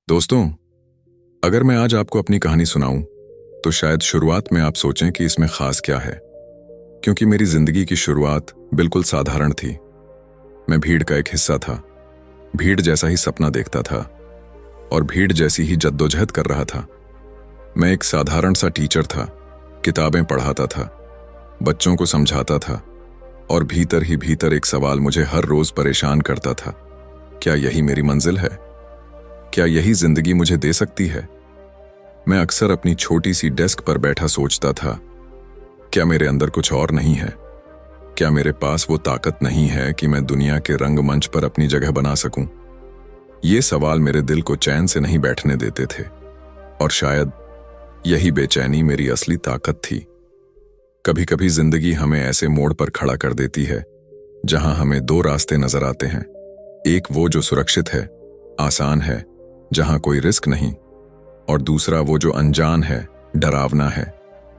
दोस्तों, अगर मैं आज आपको अपनी कहानी सुनाऊं, तो शायद शुरुआत में आप सोचें कि इसमें खास क्या है, क्योंकि मेरी जिंदगी की शुरुआत बिल्कुल साधारण थी। मैं भीड़ का एक हिस्सा था, भीड़ जैसा ही सपना देखता था और भीड़ जैसी ही जद्दोजहद कर रहा था। मैं एक साधारण सा टीचर था, किताबें पढ़ाता था, बच्चों को समझाता था और भीतर ही भीतर एक सवाल मुझे हर रोज परेशान करता था। क्या यही मेरी मंजिल है? क्या यही जिंदगी मुझे दे सकती है? मैं अक्सर अपनी छोटी सी डेस्क पर बैठा सोचता था, क्या मेरे अंदर कुछ और नहीं है? क्या मेरे पास वो ताकत नहीं है कि मैं दुनिया के रंगमंच पर अपनी जगह बना सकूं? ये सवाल मेरे दिल को चैन से नहीं बैठने देते थे और शायद यही बेचैनी मेरी असली ताकत थी। कभी कभी जिंदगी हमें ऐसे मोड़ पर खड़ा कर देती है जहां हमें दो रास्ते नजर आते हैं। एक वो जो सुरक्षित है, आसान है, जहां कोई रिस्क नहीं, और दूसरा वो जो अनजान है, डरावना है,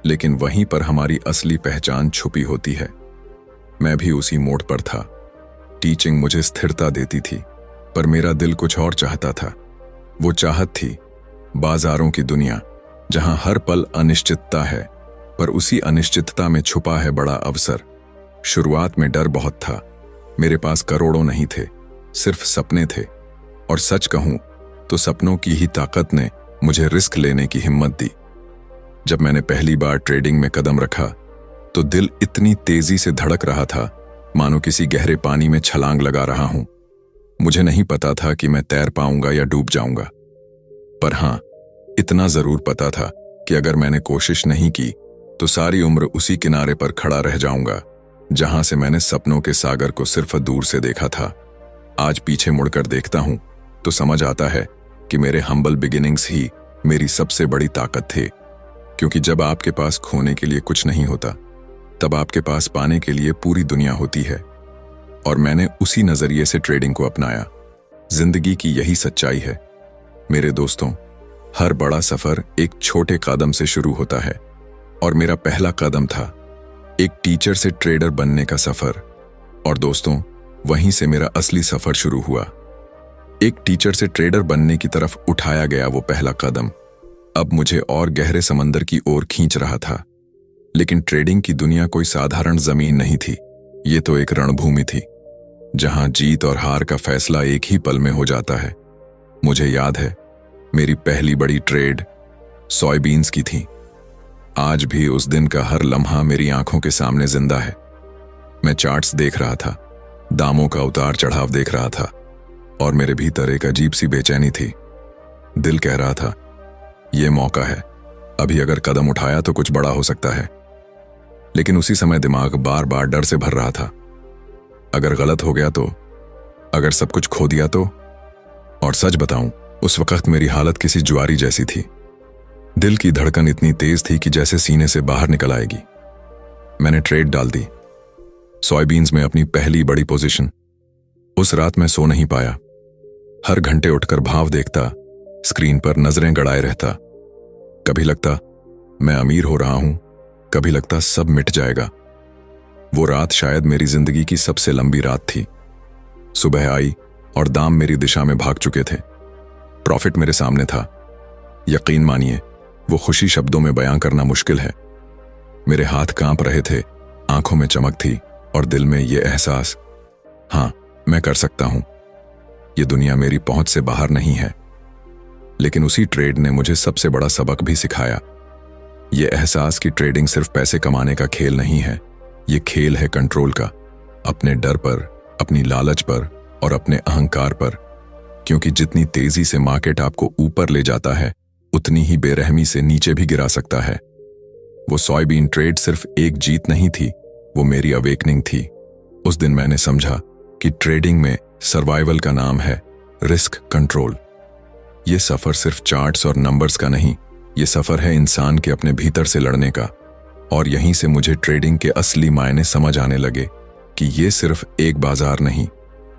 लेकिन वहीं पर हमारी असली पहचान छुपी होती है। मैं भी उसी मोड़ पर था। टीचिंग मुझे स्थिरता देती थी, पर मेरा दिल कुछ और चाहता था। वो चाहत थी बाजारों की दुनिया, जहां हर पल अनिश्चितता है, पर उसी अनिश्चितता में छुपा है बड़ा अवसर। शुरुआत में डर बहुत था। मेरे पास करोड़ों नहीं थे, सिर्फ सपने थे, और सच कहूं तो सपनों की ही ताकत ने मुझे रिस्क लेने की हिम्मत दी। जब मैंने पहली बार ट्रेडिंग में कदम रखा तो दिल इतनी तेजी से धड़क रहा था मानो किसी गहरे पानी में छलांग लगा रहा हूं। मुझे नहीं पता था कि मैं तैर पाऊंगा या डूब जाऊंगा, पर हां, इतना जरूर पता था कि अगर मैंने कोशिश नहीं की तो सारी उम्र उसी किनारे पर खड़ा रह जाऊंगा जहां से मैंने सपनों के सागर को सिर्फ दूर से देखा था। आज पीछे मुड़कर देखता हूं तो समझ आता है कि मेरे हम्बल बिगिनिंग्स ही मेरी सबसे बड़ी ताकत थे, क्योंकि जब आपके पास खोने के लिए कुछ नहीं होता, तब आपके पास पाने के लिए पूरी दुनिया होती है। और मैंने उसी नजरिए से ट्रेडिंग को अपनाया। जिंदगी की यही सच्चाई है मेरे दोस्तों। हर बड़ा सफर एक छोटे कदम से शुरू होता है, और मेरा पहला कदम था एक टीचर से ट्रेडर बनने का सफर। और दोस्तों, वहीं से मेरा असली सफर शुरू हुआ। एक टीचर से ट्रेडर बनने की तरफ उठाया गया वो पहला कदम अब मुझे और गहरे समंदर की ओर खींच रहा था। लेकिन ट्रेडिंग की दुनिया कोई साधारण जमीन नहीं थी। ये तो एक रणभूमि थी, जहां जीत और हार का फैसला एक ही पल में हो जाता है। मुझे याद है, मेरी पहली बड़ी ट्रेड सोयाबीन्स की थी। आज भी उस दिन का हर लम्हा मेरी आंखों के सामने जिंदा है। मैं चार्ट्स देख रहा था, दामों का उतार चढ़ाव देख रहा था, और मेरे भीतर एक अजीब सी बेचैनी थी। दिल कह रहा था, यह मौका है, अभी अगर कदम उठाया तो कुछ बड़ा हो सकता है। लेकिन उसी समय दिमाग बार बार डर से भर रहा था। अगर गलत हो गया तो, अगर सब कुछ खो दिया तो। और सच बताऊं, उस वक्त मेरी हालत किसी जुआरी जैसी थी। दिल की धड़कन इतनी तेज थी कि जैसे सीने से बाहर निकल आएगी। मैंने ट्रेड डाल दी, सोयाबीन्स में अपनी पहली बड़ी पोजीशन। उस रात मैं सो नहीं पाया। हर घंटे उठकर भाव देखता, स्क्रीन पर नजरें गड़ाए रहता। कभी लगता मैं अमीर हो रहा हूं, कभी लगता सब मिट जाएगा। वो रात शायद मेरी जिंदगी की सबसे लंबी रात थी। सुबह आई और दाम मेरी दिशा में भाग चुके थे। प्रॉफिट मेरे सामने था। यकीन मानिए, वो खुशी शब्दों में बयां करना मुश्किल है। मेरे हाथ कांप रहे थे, आंखों में चमक थी और दिल में ये एहसास, हां, मैं कर सकता हूं। ये दुनिया मेरी पहुंच से बाहर नहीं है। लेकिन उसी ट्रेड ने मुझे सबसे बड़ा सबक भी सिखाया। यह एहसास कि ट्रेडिंग सिर्फ पैसे कमाने का खेल नहीं है, ये खेल है कंट्रोल का, अपने डर पर, अपनी लालच पर और अपने अहंकार पर। क्योंकि जितनी तेजी से मार्केट आपको ऊपर ले जाता है, उतनी ही बेरहमी से नीचे भी गिरा सकता है। वो सोयाबीन ट्रेड सिर्फ एक जीत नहीं थी, वो मेरी अवेकनिंग थी। उस दिन मैंने समझा कि ट्रेडिंग में सर्वाइवल का नाम है रिस्क कंट्रोल। ये सफर सिर्फ चार्ट्स और नंबर्स का नहीं, ये सफर है इंसान के अपने भीतर से लड़ने का। और यहीं से मुझे ट्रेडिंग के असली मायने समझ आने लगे कि ये सिर्फ एक बाजार नहीं,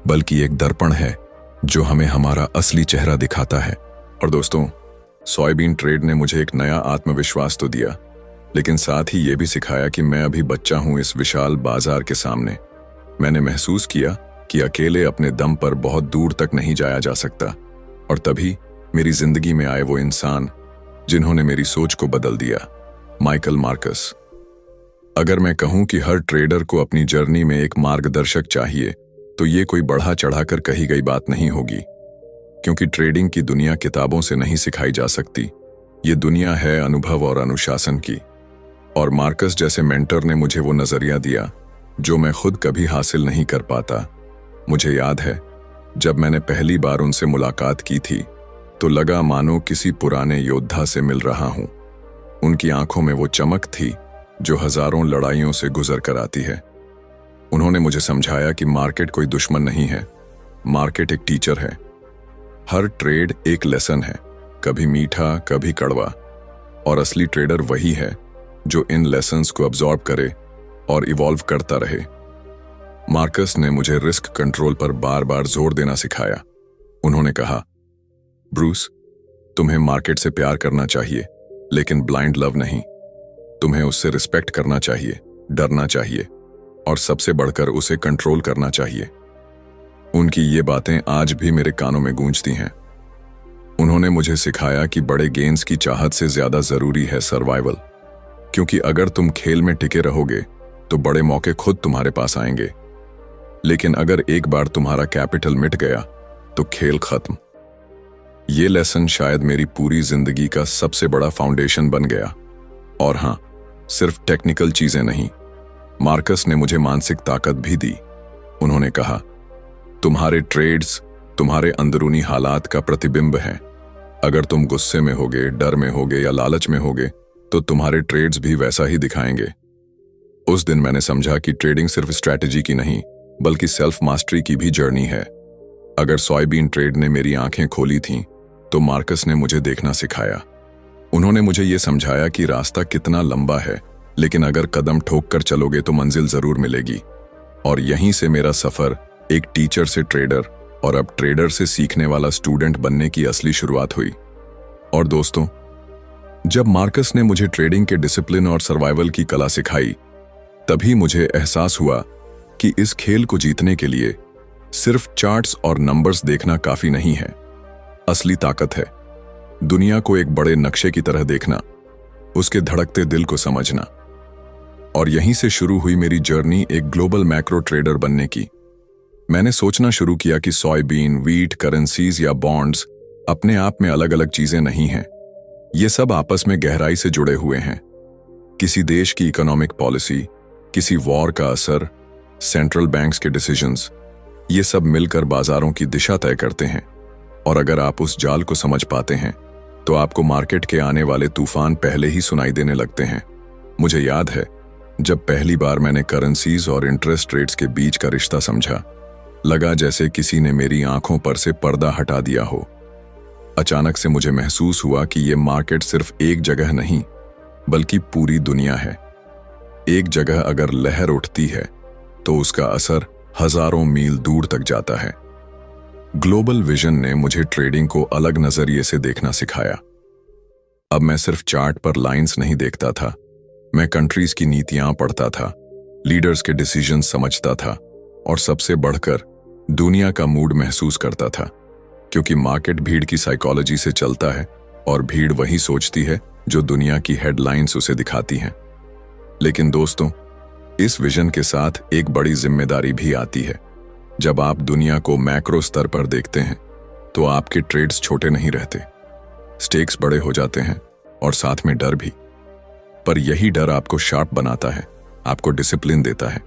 बल्कि एक दर्पण है जो हमें हमारा असली चेहरा दिखाता है। और दोस्तों, सोयाबीन ट्रेड ने मुझे एक नया आत्मविश्वास तो दिया, लेकिन साथ ही ये भी सिखाया कि मैं अभी बच्चा हूं इस विशाल बाजार के सामने। मैंने महसूस किया कि अकेले अपने दम पर बहुत दूर तक नहीं जाया जा सकता। और तभी मेरी जिंदगी में आए वो इंसान जिन्होंने मेरी सोच को बदल दिया, माइकल मार्कस। अगर मैं कहूं कि हर ट्रेडर को अपनी जर्नी में एक मार्गदर्शक चाहिए, तो ये कोई बढ़ा चढ़ाकर कही गई बात नहीं होगी, क्योंकि ट्रेडिंग की दुनिया किताबों से नहीं सिखाई जा सकती। ये दुनिया है अनुभव और अनुशासन की। और मार्कस जैसे मेंटर ने मुझे वो नजरिया दिया जो मैं खुद कभी हासिल नहीं कर पाता। मुझे याद है, जब मैंने पहली बार उनसे मुलाकात की थी तो लगा मानो किसी पुराने योद्धा से मिल रहा हूं। उनकी आंखों में वो चमक थी जो हजारों लड़ाइयों से गुजर कर आती है। उन्होंने मुझे समझाया कि मार्केट कोई दुश्मन नहीं है, मार्केट एक टीचर है। हर ट्रेड एक लेसन है, कभी मीठा कभी कड़वा, और असली ट्रेडर वही है जो इन लेसन्स को अब्सॉर्ब करे और इवॉल्व करता रहे। मार्कस ने मुझे रिस्क कंट्रोल पर बार बार जोर देना सिखाया। उन्होंने कहा, ब्रूस, तुम्हें मार्केट से प्यार करना चाहिए, लेकिन ब्लाइंड लव नहीं। तुम्हें उससे रिस्पेक्ट करना चाहिए, डरना चाहिए, और सबसे बढ़कर उसे कंट्रोल करना चाहिए। उनकी ये बातें आज भी मेरे कानों में गूंजती हैं। उन्होंने मुझे सिखाया कि बड़े गेंस की चाहत से ज्यादा जरूरी है सर्वाइवल, क्योंकि अगर तुम खेल में टिके रहोगे तो बड़े मौके खुद तुम्हारे पास आएंगे, लेकिन अगर एक बार तुम्हारा कैपिटल मिट गया तो खेल खत्म। ये लेसन शायद मेरी पूरी जिंदगी का सबसे बड़ा फाउंडेशन बन गया। और हां, सिर्फ टेक्निकल चीजें नहीं, मार्कस ने मुझे मानसिक ताकत भी दी। उन्होंने कहा, तुम्हारे ट्रेड्स तुम्हारे अंदरूनी हालात का प्रतिबिंब हैं। अगर तुम गुस्से में होगे, डर में होगे या लालच में होगे, तो तुम्हारे ट्रेड्स भी वैसा ही दिखाएंगे। उस दिन मैंने समझा कि ट्रेडिंग सिर्फ स्ट्रैटेजी की नहीं, बल्कि सेल्फ मास्टरी की भी जर्नी है। अगर सोयाबीन ट्रेड ने मेरी आंखें खोली थीं, तो मार्कस ने मुझे देखना सिखाया। उन्होंने मुझे ये समझाया कि रास्ता कितना लंबा है, लेकिन अगर कदम ठोक कर चलोगे तो मंजिल जरूर मिलेगी। और यहीं से मेरा सफर एक टीचर से ट्रेडर और अब ट्रेडर से सीखने वाला स्टूडेंट बनने की असली शुरुआत हुई। और दोस्तों, जब मार्कस ने मुझे ट्रेडिंग के डिसिप्लिन और सर्वाइवल की कला सिखाई, तभी मुझे एहसास हुआ कि इस खेल को जीतने के लिए सिर्फ चार्ट्स और नंबर्स देखना काफी नहीं है। असली ताकत है दुनिया को एक बड़े नक्शे की तरह देखना, उसके धड़कते दिल को समझना। और यहीं से शुरू हुई मेरी जर्नी एक ग्लोबल मैक्रो ट्रेडर बनने की। मैंने सोचना शुरू किया कि सोयाबीन, व्हीट, करेंसीज या बॉन्ड्स अपने आप में अलग अलग चीजें नहीं हैं। ये सब आपस में गहराई से जुड़े हुए हैं। किसी देश की इकोनॉमिक पॉलिसी, किसी वॉर का असर, सेंट्रल बैंक्स के डिसीजंस, ये सब मिलकर बाजारों की दिशा तय करते हैं। और अगर आप उस जाल को समझ पाते हैं तो आपको मार्केट के आने वाले तूफान पहले ही सुनाई देने लगते हैं। मुझे याद है, जब पहली बार मैंने करेंसीज और इंटरेस्ट रेट्स के बीच का रिश्ता समझा, लगा जैसे किसी ने मेरी आंखों पर से पर्दा हटा दिया हो। अचानक से मुझे महसूस हुआ कि ये मार्केट सिर्फ एक जगह नहीं, बल्कि पूरी दुनिया है। एक जगह अगर लहर उठती है तो उसका असर हजारों मील दूर तक जाता है। ग्लोबल विजन ने मुझे ट्रेडिंग को अलग नजरिए से देखना सिखाया। अब मैं सिर्फ चार्ट पर लाइंस नहीं देखता था, मैं कंट्रीज की नीतियां पढ़ता था, लीडर्स के डिसीजन समझता था, और सबसे बढ़कर दुनिया का मूड महसूस करता था। क्योंकि मार्केट भीड़ की साइकोलॉजी से चलता है, और भीड़ वही सोचती है जो दुनिया की हेडलाइंस उसे दिखाती हैं। लेकिन दोस्तों, इस विजन के साथ एक बड़ी जिम्मेदारी भी आती है। जब आप दुनिया को मैक्रो स्तर पर देखते हैं तो आपके ट्रेड्स छोटे नहीं रहते, स्टेक्स बड़े हो जाते हैं, और साथ में डर भी। पर यही डर आपको शार्प बनाता है, आपको डिसिप्लिन देता है।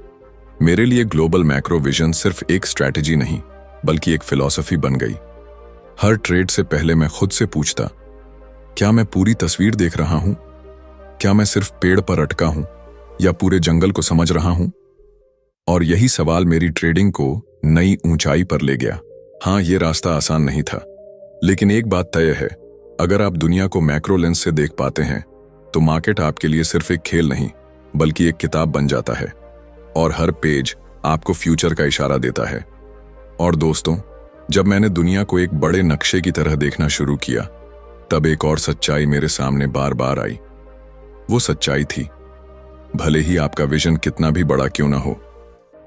मेरे लिए ग्लोबल मैक्रो विजन सिर्फ एक स्ट्रैटेजी नहीं, बल्कि एक फिलॉसफी बन गई। हर ट्रेड से पहले मैं खुद से पूछता, क्या मैं पूरी तस्वीर देख रहा हूं? क्या मैं सिर्फ पेड़ पर अटका हूं या पूरे जंगल को समझ रहा हूं? और यही सवाल मेरी ट्रेडिंग को नई ऊंचाई पर ले गया। हाँ, ये रास्ता आसान नहीं था, लेकिन एक बात तय है, अगर आप दुनिया को मैक्रो लेंस से देख पाते हैं तो मार्केट आपके लिए सिर्फ एक खेल नहीं, बल्कि एक किताब बन जाता है, और हर पेज आपको फ्यूचर का इशारा देता है। और दोस्तों, जब मैंने दुनिया को एक बड़े नक्शे की तरह देखना शुरू किया, तब एक और सच्चाई मेरे सामने बार बार आई। वो सच्चाई थी, भले ही आपका विजन कितना भी बड़ा क्यों ना हो,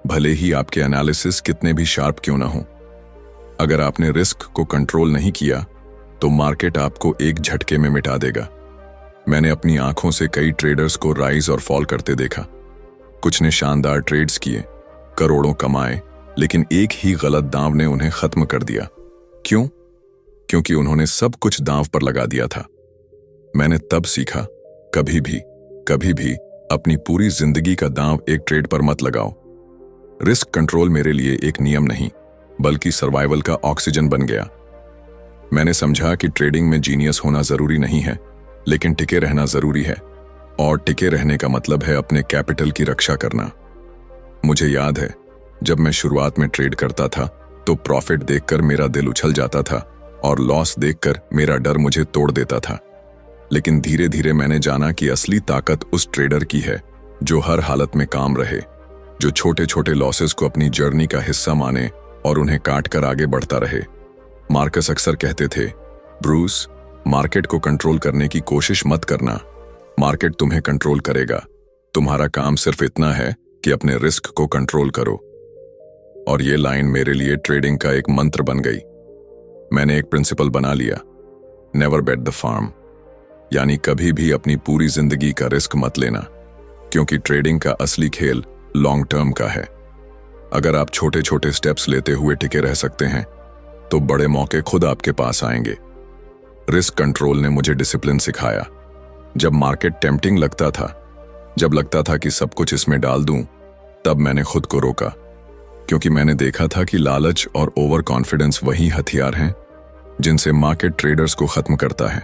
भले ही आपके एनालिसिस कितने भी शार्प क्यों ना हो, अगर आपने रिस्क को कंट्रोल नहीं किया तो मार्केट आपको एक झटके में मिटा देगा। मैंने अपनी आंखों से कई ट्रेडर्स को राइज और फॉल करते देखा। कुछ ने शानदार ट्रेड्स किए, करोड़ों कमाए, लेकिन एक ही गलत दांव ने उन्हें खत्म कर दिया। क्यों? क्योंकि उन्होंने सब कुछ दांव पर लगा दिया था। मैंने तब सीखा, कभी भी अपनी पूरी जिंदगी का दांव एक ट्रेड पर मत लगाओ। रिस्क कंट्रोल मेरे लिए एक नियम नहीं, बल्कि सर्वाइवल का ऑक्सीजन बन गया। मैंने समझा कि ट्रेडिंग में जीनियस होना जरूरी नहीं है, लेकिन टिके रहना जरूरी है। और टिके रहने का मतलब है अपने कैपिटल की रक्षा करना। मुझे याद है, जब मैं शुरुआत में ट्रेड करता था तो प्रॉफिट देखकर मेरा दिल उछल जाता था और लॉस देखकर मेरा डर मुझे तोड़ देता था। लेकिन धीरे धीरे मैंने जाना कि असली ताकत उस ट्रेडर की है जो हर हालत में काम रहे, जो छोटे छोटे लॉसेस को अपनी जर्नी का हिस्सा माने और उन्हें काट कर आगे बढ़ता रहे। मार्कस अक्सर कहते थे, ब्रूस, मार्केट को कंट्रोल करने की कोशिश मत करना, मार्केट तुम्हें कंट्रोल करेगा। तुम्हारा काम सिर्फ इतना है कि अपने रिस्क को कंट्रोल करो। और ये लाइन मेरे लिए ट्रेडिंग का एक मंत्र बन गई। मैंने एक प्रिंसिपल बना लिया, नेवर बेट द फार्म, यानी कभी भी अपनी पूरी जिंदगी का रिस्क मत लेना, क्योंकि ट्रेडिंग का असली खेल लॉन्ग टर्म का है। अगर आप छोटे छोटे स्टेप्स लेते हुए टिके रह सकते हैं तो बड़े मौके खुद आपके पास आएंगे। रिस्क कंट्रोल ने मुझे डिसिप्लिन सिखाया। जब मार्केट टेम्पटिंग लगता था, जब लगता था कि सब कुछ इसमें डाल दूं, तब मैंने खुद को रोका, क्योंकि मैंने देखा था कि लालच और ओवर कॉन्फिडेंस वही हथियार हैं जिनसे मार्केट ट्रेडर्स को खत्म करता है।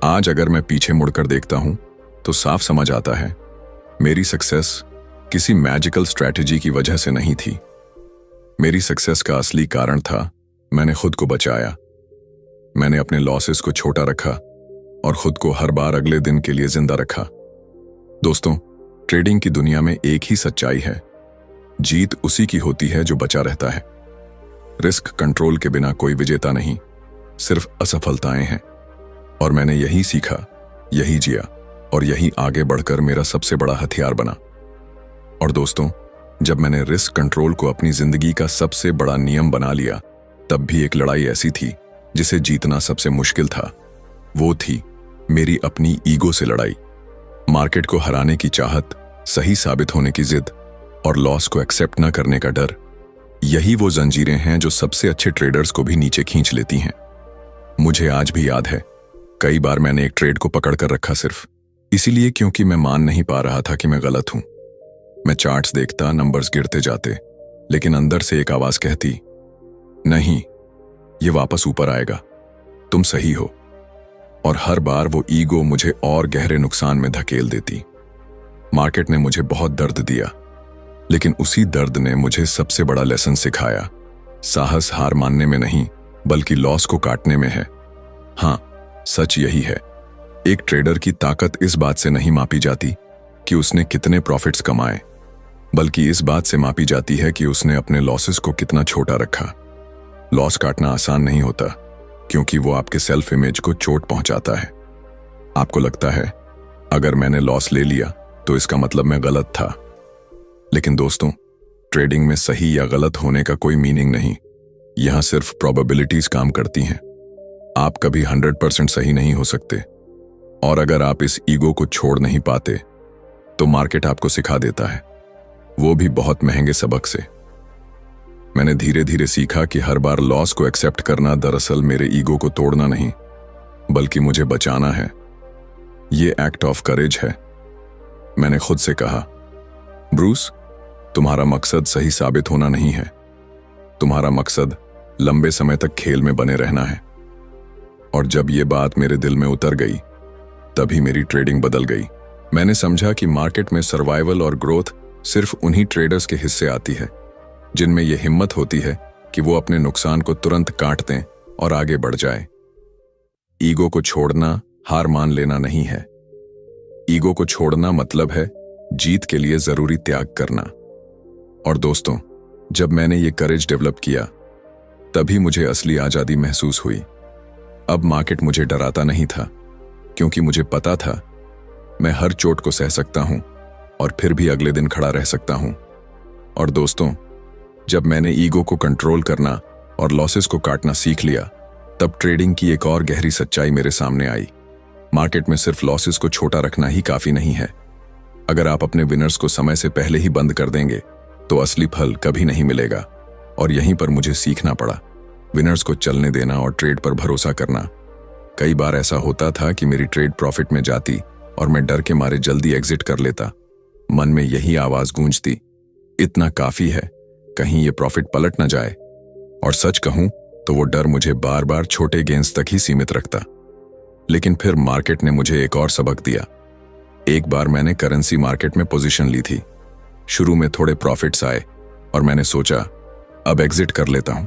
आज अगर मैं पीछे मुड़कर देखता हूं तो साफ समझ आता है, मेरी सक्सेस किसी मैजिकल स्ट्रैटेजी की वजह से नहीं थी। मेरी सक्सेस का असली कारण था, मैंने खुद को बचाया। मैंने अपने लॉसेस को छोटा रखा और खुद को हर बार अगले दिन के लिए जिंदा रखा। दोस्तों, ट्रेडिंग की दुनिया में एक ही सच्चाई है, जीत उसी की होती है जो बचा रहता है। रिस्क कंट्रोल के बिना कोई विजेता नहीं, सिर्फ असफलताएं हैं। और मैंने यही सीखा, यही जिया और यही आगे बढ़कर मेरा सबसे बड़ा हथियार बना। और दोस्तों, जब मैंने रिस्क कंट्रोल को अपनी जिंदगी का सबसे बड़ा नियम बना लिया, तब भी एक लड़ाई ऐसी थी जिसे जीतना सबसे मुश्किल था। वो थी मेरी अपनी ईगो से लड़ाई। मार्केट को हराने की चाहत, सही साबित होने की जिद और लॉस को एक्सेप्ट न करने का डर, यही वो जंजीरें हैं जो सबसे अच्छे ट्रेडर्स को भी नीचे खींच लेती हैं। मुझे आज भी याद है, कई बार मैंने एक ट्रेड को पकड़ कर रखा सिर्फ इसीलिए क्योंकि मैं मान नहीं पा रहा था कि मैं गलत हूं। मैं चार्ट्स देखता, नंबर्स गिरते जाते, लेकिन अंदर से एक आवाज कहती, नहीं, ये वापस ऊपर आएगा, तुम सही हो। और हर बार वो ईगो मुझे और गहरे नुकसान में धकेल देती। मार्केट ने मुझे बहुत दर्द दिया, लेकिन उसी दर्द ने मुझे सबसे बड़ा लेसन सिखाया। साहस हार मानने में नहीं, बल्कि लॉस को काटने में है। हाँ, सच यही है, एक ट्रेडर की ताकत इस बात से नहीं मापी जाती कि उसने कितने प्रॉफिट्स कमाए, बल्कि इस बात से मापी जाती है कि उसने अपने लॉसेस को कितना छोटा रखा। लॉस काटना आसान नहीं होता, क्योंकि वो आपके सेल्फ इमेज को चोट पहुंचाता है। आपको लगता है, अगर मैंने लॉस ले लिया तो इसका मतलब मैं गलत था। लेकिन दोस्तों, ट्रेडिंग में सही या गलत होने का कोई मीनिंग नहीं, यहां सिर्फ प्रोबेबिलिटीज काम करती हैं। आप कभी 100% सही नहीं हो सकते, और अगर आप इस ईगो को छोड़ नहीं पाते तो मार्केट आपको सिखा देता है, वो भी बहुत महंगे सबक से। मैंने धीरे धीरे सीखा कि हर बार लॉस को एक्सेप्ट करना दरअसल मेरे ईगो को तोड़ना नहीं, बल्कि मुझे बचाना है। ये एक्ट ऑफ करेज है। मैंने खुद से कहा, ब्रूस, तुम्हारा मकसद सही साबित होना नहीं है, तुम्हारा मकसद लंबे समय तक खेल में बने रहना है। और जब ये बात मेरे दिल में उतर गई, तभी मेरी ट्रेडिंग बदल गई। मैंने समझा कि मार्केट में सर्वाइवल और ग्रोथ सिर्फ उन्हीं ट्रेडर्स के हिस्से आती है जिनमें यह हिम्मत होती है कि वो अपने नुकसान को तुरंत काट दें और आगे बढ़ जाए। ईगो को छोड़ना हार मान लेना नहीं है। ईगो को छोड़ना मतलब है जीत के लिए जरूरी त्याग करना। और दोस्तों, जब मैंने ये करेज डेवलप किया, तभी मुझे असली आजादी महसूस हुई। अब मार्केट मुझे डराता नहीं था, क्योंकि मुझे पता था मैं हर चोट को सह सकता हूं और फिर भी अगले दिन खड़ा रह सकता हूं। और दोस्तों, जब मैंने ईगो को कंट्रोल करना और लॉसेस को काटना सीख लिया, तब ट्रेडिंग की एक और गहरी सच्चाई मेरे सामने आई। मार्केट में सिर्फ लॉसेस को छोटा रखना ही काफी नहीं है। अगर आप अपने विनर्स को समय से पहले ही बंद कर देंगे तो असली फल कभी नहीं मिलेगा। और यहीं पर मुझे सीखना पड़ा विनर्स को चलने देना और ट्रेड पर भरोसा करना। कई बार ऐसा होता था कि मेरी ट्रेड प्रॉफिट में जाती और मैं डर के मारे जल्दी एग्जिट कर लेता। मन में यही आवाज गूंजती, इतना काफी है, कहीं ये प्रॉफिट पलट ना जाए। और सच कहूं तो वो डर मुझे बार बार छोटे गेंस तक ही सीमित रखता। लेकिन फिर मार्केट ने मुझे एक और सबक दिया। एक बार मैंने करेंसी मार्केट में पोजीशन ली थी। शुरू में थोड़े प्रॉफिट्स आए और मैंने सोचा अब एग्जिट कर लेता हूं।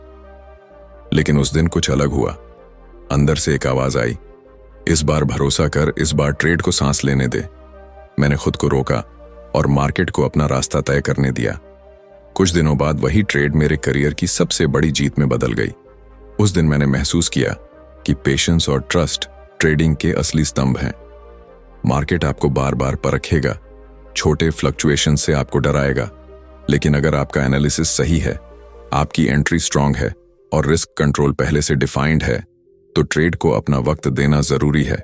लेकिन उस दिन कुछ अलग हुआ। अंदर से एक आवाज आई, इस बार भरोसा कर, इस बार ट्रेड को सांस लेने दे। मैंने खुद को रोका और मार्केट को अपना रास्ता तय करने दिया। कुछ दिनों बाद वही ट्रेड मेरे करियर की सबसे बड़ी जीत में बदल गई। उस दिन मैंने महसूस किया कि पेशेंस और ट्रस्ट ट्रेडिंग के असली स्तंभ हैं। मार्केट आपको बार बार परखेगा, छोटे फ्लक्चुएशन से आपको डराएगा, लेकिन अगर आपका एनालिसिस सही है, आपकी एंट्री स्ट्रांग है और रिस्क कंट्रोल पहले से डिफाइंड है, तो ट्रेड को अपना वक्त देना जरूरी है।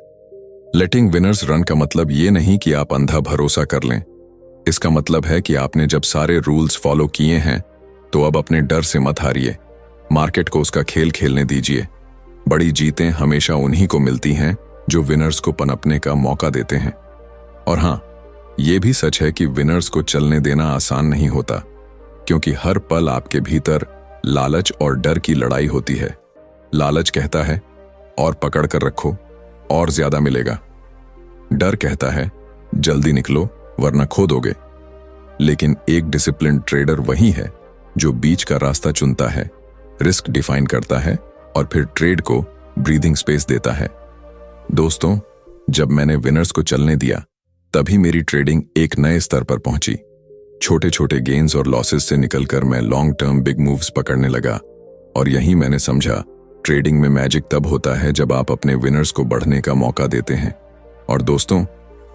लेटिंग विनर्स रन का मतलब ये नहीं कि आप अंधा भरोसा कर लें। इसका मतलब है कि आपने जब सारे रूल्स फॉलो किए हैं तो अब अपने डर से मत हारिए। मार्केट को उसका खेल खेलने दीजिए। बड़ी जीतें हमेशा उन्हीं को मिलती हैं जो विनर्स को पनपने का मौका देते हैं। और हाँ, ये भी सच है कि विनर्स को चलने देना आसान नहीं होता, क्योंकि हर पल आपके भीतर लालच और डर की लड़ाई होती है। लालच कहता है और पकड़ कर रखो, और ज्यादा मिलेगा। डर कहता है जल्दी निकलो वरना खो दोगे। लेकिन एक डिसिप्लिन ट्रेडर वही है जो बीच का रास्ता चुनता है, रिस्क डिफाइन करता है और फिर ट्रेड को ब्रीदिंग स्पेस देता है। दोस्तों, जब मैंने विनर्स को चलने दिया तभी मेरी ट्रेडिंग एक नए स्तर पर पहुंची। छोटे छोटे गेन्स और लॉसेस से निकलकर मैं लॉन्ग टर्म बिग मूव्स पकड़ने लगा। और यहीं मैंने समझा ट्रेडिंग में मैजिक तब होता है जब आप अपने विनर्स को बढ़ने का मौका देते हैं। और दोस्तों,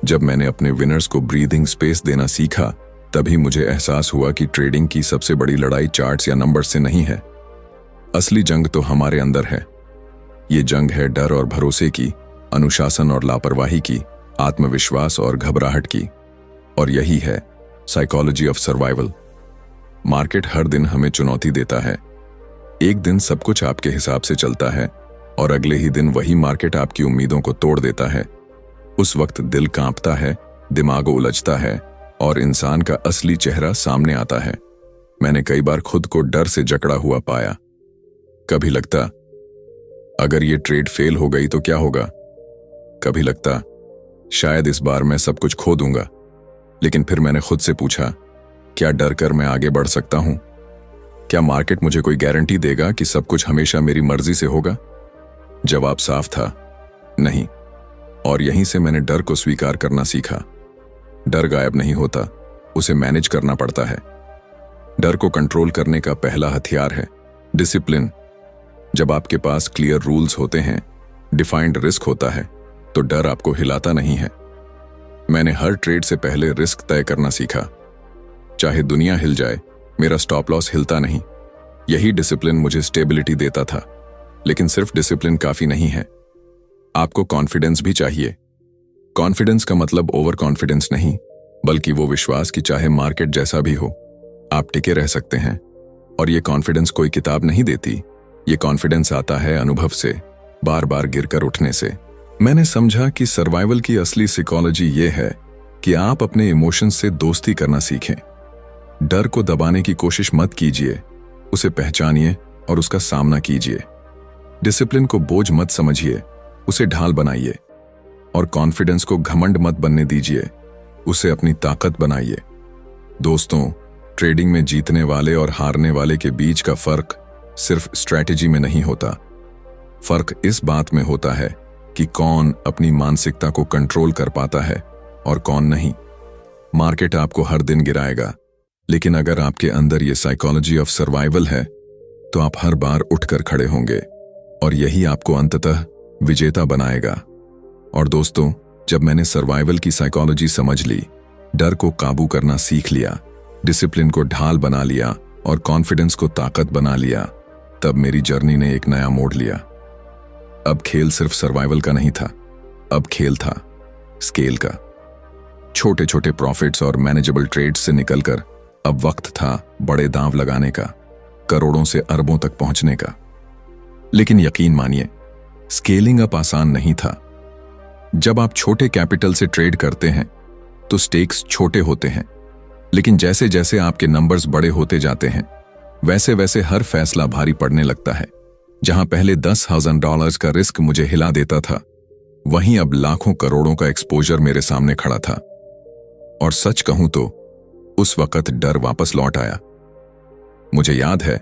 जब मैंने अपने विनर्स को ब्रीदिंग स्पेस देना सीखा तभी मुझे एहसास हुआ कि ट्रेडिंग की सबसे बड़ी लड़ाई चार्ट्स या नंबर्स से नहीं है। असली जंग तो हमारे अंदर है। ये जंग है डर और भरोसे की, अनुशासन और लापरवाही की, आत्मविश्वास और घबराहट की। और यही है साइकोलॉजी ऑफ सर्वाइवल। मार्केट हर दिन हमें चुनौती देता है। एक दिन सब कुछ आपके हिसाब से चलता है और अगले ही दिन वही मार्केट आपकी उम्मीदों को तोड़ देता है। उस वक्त दिल कांपता है, दिमाग उलझता है और इंसान का असली चेहरा सामने आता है। मैंने कई बार खुद को डर से जकड़ा हुआ पाया। कभी लगता अगर ये ट्रेड फेल हो गई तो क्या होगा। कभी लगता शायद इस बार मैं सब कुछ खो दूंगा। लेकिन फिर मैंने खुद से पूछा, क्या डर कर मैं आगे बढ़ सकता हूं? क्या मार्केट मुझे कोई गारंटी देगा कि सब कुछ हमेशा मेरी मर्जी से होगा? जवाब साफ था, नहीं। और यहीं से मैंने डर को स्वीकार करना सीखा। डर गायब नहीं होता, उसे मैनेज करना पड़ता है। डर को कंट्रोल करने का पहला हथियार है डिसिप्लिन। जब आपके पास क्लियर रूल्स होते हैं, डिफाइंड रिस्क होता है, तो डर आपको हिलाता नहीं है। मैंने हर ट्रेड से पहले रिस्क तय करना सीखा। चाहे दुनिया हिल जाए, मेरा स्टॉप लॉस हिलता नहीं। यही डिसिप्लिन मुझे स्टेबिलिटी देता था। लेकिन सिर्फ डिसिप्लिन काफी नहीं है, आपको कॉन्फिडेंस भी चाहिए। कॉन्फिडेंस का मतलब ओवर कॉन्फिडेंस नहीं, बल्कि वो विश्वास कि चाहे मार्केट जैसा भी हो, आप टिके रह सकते हैं। और ये कॉन्फिडेंस कोई किताब नहीं देती। ये कॉन्फिडेंस आता है अनुभव से, बार बार गिरकर उठने से। मैंने समझा कि सर्वाइवल की असली साइकोलॉजी ये है कि आप अपने इमोशंस से दोस्ती करना सीखें। डर को दबाने की कोशिश मत कीजिए, उसे पहचानिए और उसका सामना कीजिए। डिसिप्लिन को बोझ मत समझिए, उसे ढाल बनाइए। और कॉन्फिडेंस को घमंड मत बनने दीजिए, उसे अपनी ताकत बनाइए। दोस्तों, ट्रेडिंग में जीतने वाले और हारने वाले के बीच का फर्क सिर्फ स्ट्रैटेजी में नहीं होता। फर्क इस बात में होता है कि कौन अपनी मानसिकता को कंट्रोल कर पाता है और कौन नहीं। मार्केट आपको हर दिन गिराएगा, लेकिन अगर आपके अंदर ये साइकोलॉजी ऑफ सर्वाइवल है तो आप हर बार उठकर खड़े होंगे और यही आपको अंततः विजेता बनाएगा। और दोस्तों, जब मैंने सर्वाइवल की साइकोलॉजी समझ ली, डर को काबू करना सीख लिया, डिसिप्लिन को ढाल बना लिया और कॉन्फिडेंस को ताकत बना लिया, तब मेरी जर्नी ने एक नया मोड़ लिया। अब खेल सिर्फ सर्वाइवल का नहीं था, अब खेल था स्केल का। छोटे छोटे प्रॉफिट्स और मैनेजेबल ट्रेड्स से निकलकर अब वक्त था बड़े दांव लगाने का, करोड़ों से अरबों तक पहुंचने का। लेकिन यकीन मानिए, स्केलिंग अप आसान नहीं था। जब आप छोटे कैपिटल से ट्रेड करते हैं तो स्टेक्स छोटे होते हैं, लेकिन जैसे जैसे आपके नंबर्स बड़े होते जाते हैं वैसे वैसे हर फैसला भारी पड़ने लगता है। जहां पहले $10,000 का रिस्क मुझे हिला देता था, वहीं अब लाखों करोड़ों का एक्सपोजर मेरे सामने खड़ा था। और सच कहूं तो उस वक्त डर वापस लौट आया। मुझे याद है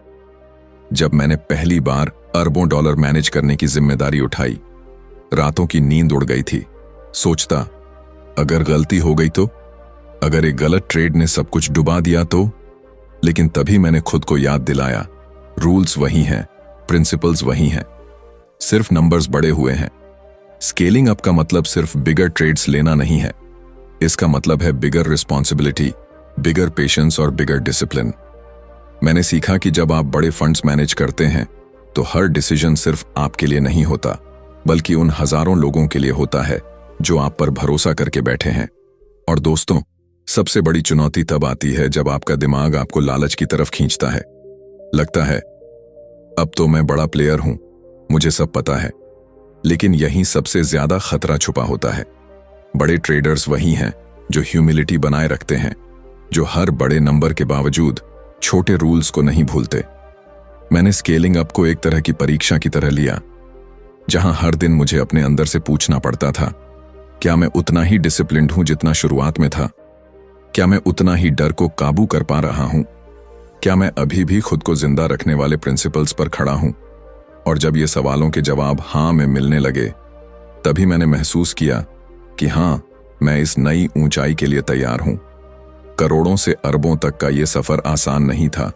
जब मैंने पहली बार अरबों डॉलर मैनेज करने की जिम्मेदारी उठाई, रातों की नींद उड़ गई थी। सोचता, अगर गलती हो गई तो, अगर एक गलत ट्रेड ने सब कुछ डुबा दिया तो। लेकिन तभी मैंने खुद को याद दिलाया, रूल्स वही हैं, प्रिंसिपल्स वही हैं, सिर्फ नंबर्स बड़े हुए हैं। स्केलिंग अप का मतलब सिर्फ बिगर ट्रेड्स लेना नहीं है, इसका मतलब है बिगर रिस्पॉन्सिबिलिटी, बिगर पेशेंस और बिगर डिसिप्लिन। मैंने सीखा कि जब आप बड़े फंड्स मैनेज करते हैं तो हर डिसीजन सिर्फ आपके लिए नहीं होता, बल्कि उन हजारों लोगों के लिए होता है जो आप पर भरोसा करके बैठे हैं। और दोस्तों, सबसे बड़ी चुनौती तब आती है जब आपका दिमाग आपको लालच की तरफ खींचता है। लगता है अब तो मैं बड़ा प्लेयर हूं, मुझे सब पता है। लेकिन यहीं सबसे ज्यादा खतरा छुपा होता है। बड़े ट्रेडर्स वही हैं जो ह्यूमिलिटी बनाए रखते हैं, जो हर बड़े नंबर के बावजूद छोटे रूल्स को नहीं भूलते। मैंने स्केलिंग अप को एक तरह की परीक्षा की तरह लिया, जहां हर दिन मुझे अपने अंदर से पूछना पड़ता था, क्या मैं उतना ही डिसिप्लिन्ड हूं जितना शुरुआत में था? क्या मैं उतना ही डर को काबू कर पा रहा हूं? क्या मैं अभी भी खुद को जिंदा रखने वाले प्रिंसिपल्स पर खड़ा हूं? और जब ये सवालों के जवाब हाँ में मिलने लगे, तभी मैंने महसूस किया कि हाँ, मैं इस नई ऊंचाई के लिए तैयार हूं। करोड़ों से अरबों तक का ये सफर आसान नहीं था,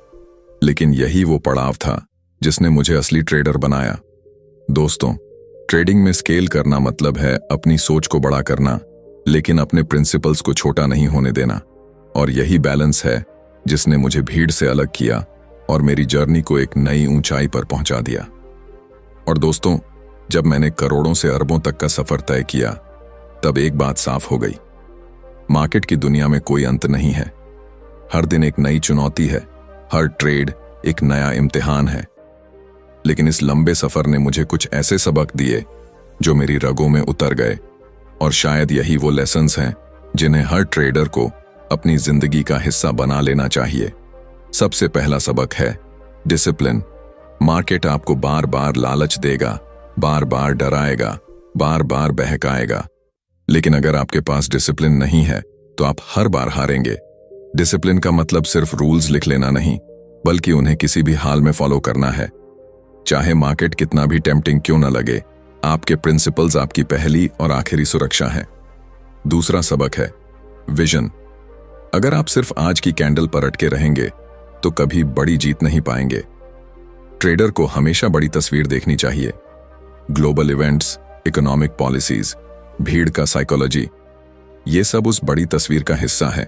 लेकिन यही वो पड़ाव था जिसने मुझे असली ट्रेडर बनाया। दोस्तों, ट्रेडिंग में स्केल करना मतलब है अपनी सोच को बड़ा करना, लेकिन अपने प्रिंसिपल्स को छोटा नहीं होने देना। और यही बैलेंस है जिसने मुझे भीड़ से अलग किया और मेरी जर्नी को एक नई ऊंचाई पर पहुंचा दिया। और दोस्तों, जब मैंने करोड़ों से अरबों तक का सफर तय किया, तब एक बात साफ हो गई, मार्केट की दुनिया में कोई अंत नहीं है। हर दिन एक नई चुनौती है, हर ट्रेड एक नया इम्तिहान है। लेकिन इस लंबे सफर ने मुझे कुछ ऐसे सबक दिए जो मेरी रगों में उतर गए, और शायद यही वो लेसन्स हैं जिन्हें हर ट्रेडर को अपनी जिंदगी का हिस्सा बना लेना चाहिए। सबसे पहला सबक है डिसिप्लिन। मार्केट आपको बार बार लालच देगा, बार बार डराएगा, बार बार बहकाएगा, लेकिन अगर आपके पास डिसिप्लिन नहीं है तो आप हर बार हारेंगे। डिसिप्लिन का मतलब सिर्फ रूल्स लिख लेना नहीं, बल्कि उन्हें किसी भी हाल में फॉलो करना है, चाहे मार्केट कितना भी टेम्पटिंग क्यों न लगे। आपके प्रिंसिपल्स आपकी पहली और आखिरी सुरक्षा है। दूसरा सबक है विजन। अगर आप सिर्फ आज की कैंडल पर अटके रहेंगे तो कभी बड़ी जीत नहीं पाएंगे। ट्रेडर को हमेशा बड़ी तस्वीर देखनी चाहिए। ग्लोबल इवेंट्स, इकोनॉमिक पॉलिसीज, भीड़ का साइकोलॉजी, ये सब उस बड़ी तस्वीर का हिस्सा है।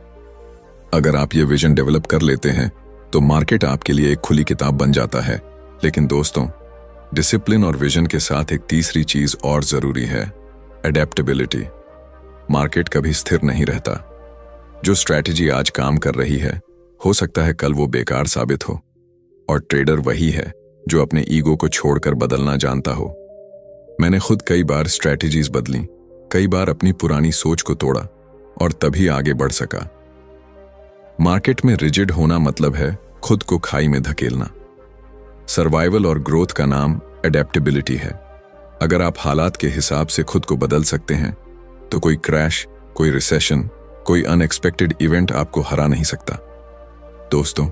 अगर आप ये विजन डेवलप कर लेते हैं तो मार्केट आपके लिए एक खुली किताब बन जाता है। लेकिन दोस्तों, डिसिप्लिन और विजन के साथ एक तीसरी चीज और जरूरी है, एडेप्टेबिलिटी। मार्केट कभी स्थिर नहीं रहता। जो स्ट्रैटेजी आज काम कर रही है, हो सकता है कल वो बेकार साबित हो। और ट्रेडर वही है जो अपने ईगो को छोड़कर बदलना जानता हो। मैंने खुद कई बार स्ट्रैटेजीज बदली, कई बार अपनी पुरानी सोच को तोड़ा, और तभी आगे बढ़ सका। मार्केट में रिजिड होना मतलब है खुद को खाई में धकेलना। सर्वाइवल और ग्रोथ का नाम एडेप्टेबिलिटी है। अगर आप हालात के हिसाब से खुद को बदल सकते हैं तो कोई क्रैश, कोई रिसेशन, कोई अनएक्सपेक्टेड इवेंट आपको हरा नहीं सकता। दोस्तों,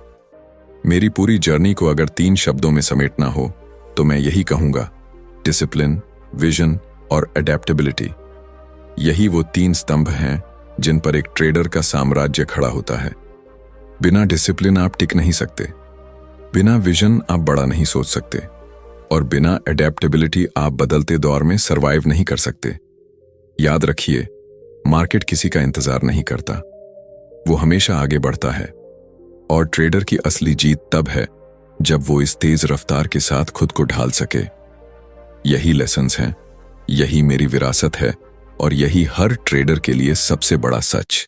मेरी पूरी जर्नी को अगर 3 शब्दों में समेटना हो तो मैं यही कहूंगा, डिसिप्लिन, विजन और एडेप्टेबिलिटी। यही वो 3 स्तंभ हैं जिन पर एक ट्रेडर का साम्राज्य खड़ा होता है। बिना डिसिप्लिन आप टिक नहीं सकते, बिना विजन आप बड़ा नहीं सोच सकते, और बिना एडेप्टेबिलिटी आप बदलते दौर में सरवाइव नहीं कर सकते। याद रखिए, मार्केट किसी का इंतजार नहीं करता, वो हमेशा आगे बढ़ता है। और ट्रेडर की असली जीत तब है जब वो इस तेज रफ्तार के साथ खुद को ढाल सके। यही लेसन्स हैं, यही मेरी विरासत है और यही हर ट्रेडर के लिए सबसे बड़ा सच।